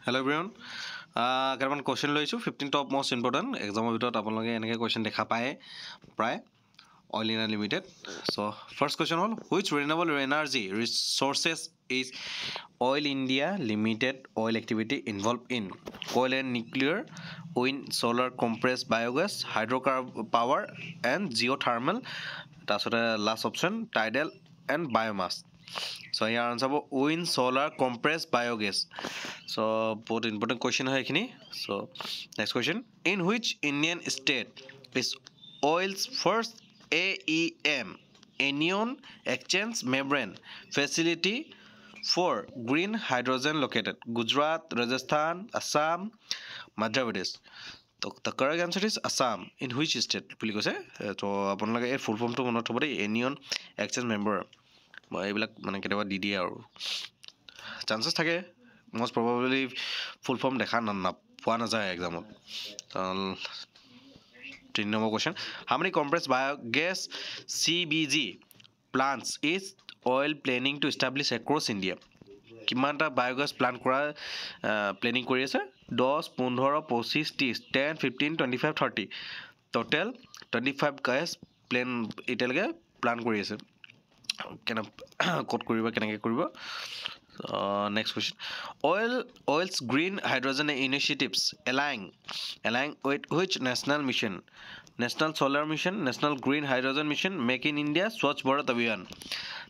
Hello everyone. Karan question লৈছো 15 top most important exam ভিতৰত আপোনালোকে এনেকৈ question দেখা পায় প্ৰায় Oil India Limited. So first question hall which renewable energy resources is Oil India Limited oil activity involved in? Coal and nuclear, wind, solar, compressed biogas, hydrocarbon power and geothermal. তাৰপিছতে last option tidal and biomass. So here answer wind, solar, compressed biogas. So both important question hai ekhini. So next question, in which Indian state is oil's first AEM anion exchange membrane facility for green hydrogen located? Gujarat, Rajasthan, Assam, Madhya Pradesh. So the correct answer is Assam. In which state বুলি কৈছে তো আপোনালোকে এই ফুল ফৰ্মটো মনত থব দেই anyone exchange member এইবিলাক মানে কেতিয়াবা দি দিয়ে আৰু চান্সেছ থাকে most probably full form দেখা পোৱা নাযায় এক্সামত 3 number question, how many compressed biogas CBG plants is oil planning to establish across India? কিমানটা বায়োগেছ প্লান্ট কৰা প্লেনিং কৰি আছে 10 15 25 30 10 15 25 30 টোটেল 25 গেছ প্লেন এতিয়ালৈকে প্লান কৰি আছে কেনে কোড কৰিব কেনেকৈ কৰিব next question, oil's green hydrogen initiatives align with which national mission? National solar mission, national green hydrogen mission, make in India, Swachh Bharat Abhiyan.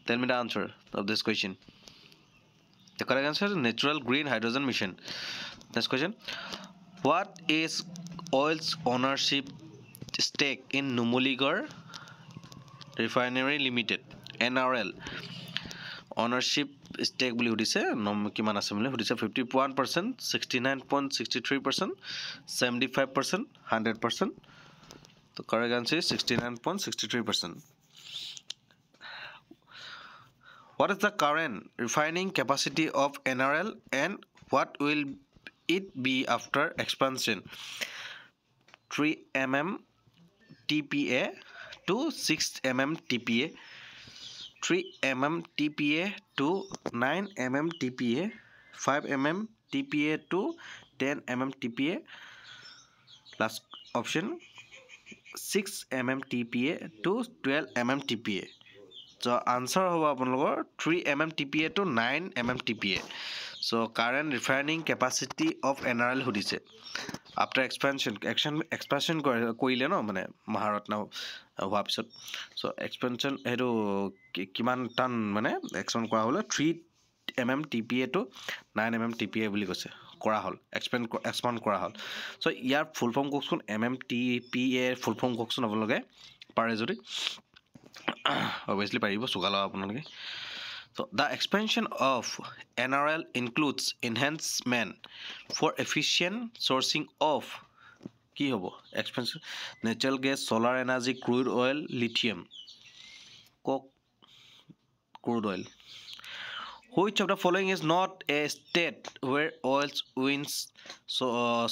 Tell me the answer of this question. The correct answer is natural green hydrogen mission. Next question, what is oil's ownership stake in Numaligarh Refinery Limited, NRL? Ownership stake বুলি সুধিছে কিমান আছে বুলি সুধিছে 51%, 69.63%, 75%, 100%. The correct answer is 69.63%. What is the current refining capacity of NRL and what will it be after expansion? 3 mm TPA to 6 mm TPA, 3 mm TPA to 9 mm TPA, 5 mm TPA to 10 mm TPA. Last option 6 mm TPA to 12 mm TPA. So answer hobo apunalogor 3 mm TPA to 9 mm TPA. So current refining capacity of NRL hudise after expansion koile no mane Maharatna হোৱা পিছত so expansion হেটো কিমান টান মানে expend কৰা হলো 3 mm TPA to 9 mm TPA বুলি কৈছে কৰা হল এক্সপান্ড কৰা হল so ইয়াৰ ফুল ফৰ্ম কোকচোন mm TPA ফুল ফৰ্ম কোকচোন আপোনালোকে পাৰে যদি obviously পাৰিব সুগালা আপোনালোকে. So the expansion of NRL includes enhancement for efficient sourcing of কি হ'ব expansion natural gas, solar energy, crude oil, lithium, coke, crude oil. Which of the following is not a state where oils, winds,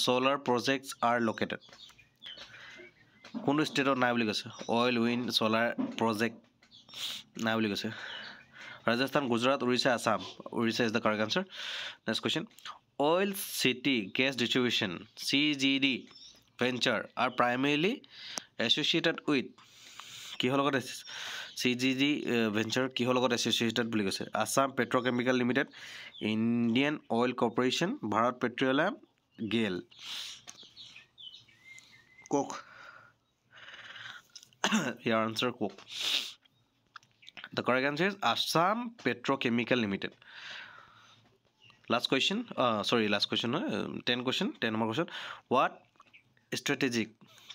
solar projects are located? কোনটো ষ্টেটত নাই বুলি কৈছে oil, wind, solar project নাই বুলি কৈছে Rajasthan, Gujarat, Orissa, Assam. Orissa is the correct answer. Next question, Oil City Gas Distribution CGD venture are primarily associated with কিহৰ লগত CGD venture কিহৰ লগত associated বুলি কৈছে Assam Petrochemical Limited, Indian Oil Corporation, Bharat Petroleum, GAIL, Coke. Your answer Coke. The correct answer is Assam Petrochemical Limited. Last question, last question, 10 number question. What strategic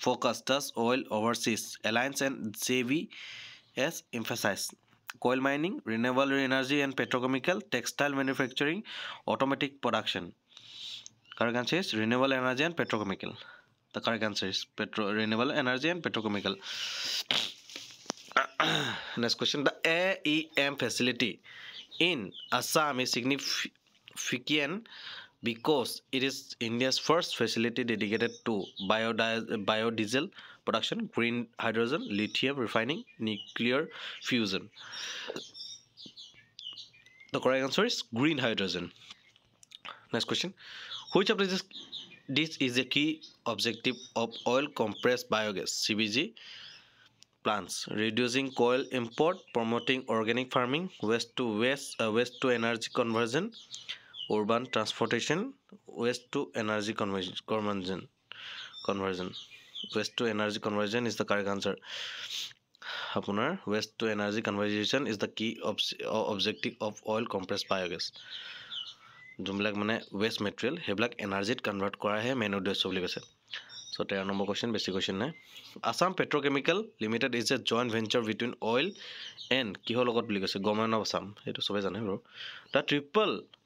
focus does Oil Overseas Alliance and JVS emphasize? Coal mining, renewable energy and petrochemical, textile manufacturing, automatic production. Correct answer is renewable energy and petrochemical. The correct answer is renewable energy and petrochemical. Next question, the AEM facility in Assam is significant because it is India's first facility dedicated to biodiesel production, green hydrogen, lithium refining, nuclear fusion. The correct answer is green hydrogen. Next question. Which of this is a key objective of oil compressed biogas (CBG) plants? Reducing coal import, promoting organic farming, waste to energy conversion, urban transportation, waste to energy conversion. Waste to energy conversion is the correct answer. Apunar waste to energy conversion is the key objective of oil compressed biogas. যোনবিলাক মানে waste material সেইবিলাক এনাৰ্জিত convert কৰাহে main উদ্দেশ্য বুলি কৈছে so 13 number question বেছি question নাই Assam petrochemical limited is a joint venture between oil and কিহৰ লগত বুলি কৈছে গভৰ্ণমেণ্ট অফ আসাম এইটো সবে জানে বাৰু the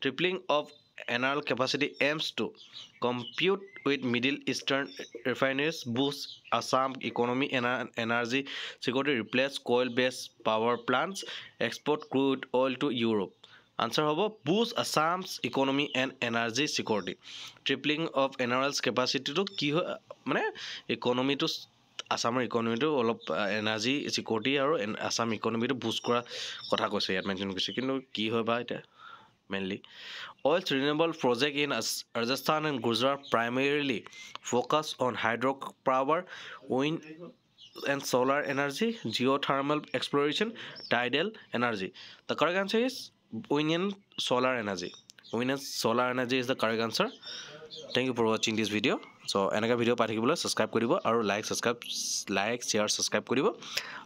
tripling of NRL capacity aims to compete with Middle Eastern refineries, boost Assam economy and energy security, replace coal-based power plants, export crude oil to Europe. Answer hobo boost Assam's economy and energy security. Tripling of NRL's capacity to ki mane economy to Assam's economy to olop energy security aru Assam economy to boost kora kotha koise yat mention koise kintu ki hoy ba eta mainly oil renewable project in Rajasthan and Gujarat primarily focus on hydropower, wind and solar energy, geothermal exploration, tidal energy. The correct answer is wind and solar energy. Wind and solar energy is the correct answer. Thank you for watching this video. So enaka video pathikibole subscribe koribo aru like share subscribe koribo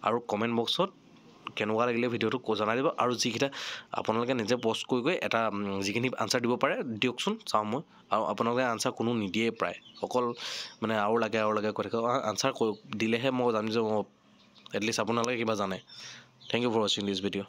aru comment box ot কেনেকুৱা লাগিলে ভিডিওটো জনাই দিব আৰু যিকিটা আপোনালোকে নিজে post কৰি এটা যিখিনি আনসাৰ দিব পাৰে দিয়কচোন চাও মই আৰু আপোনালোকে আনসাৰ কোনো নিদিয়ে প্ৰায় অকল মানে আৰু লাগে কৈ থাকে আনসাৰ দিলেহে মই জানি যে এটলিষ্ট আপোনালোকে কিবা জানে thank you for watching this video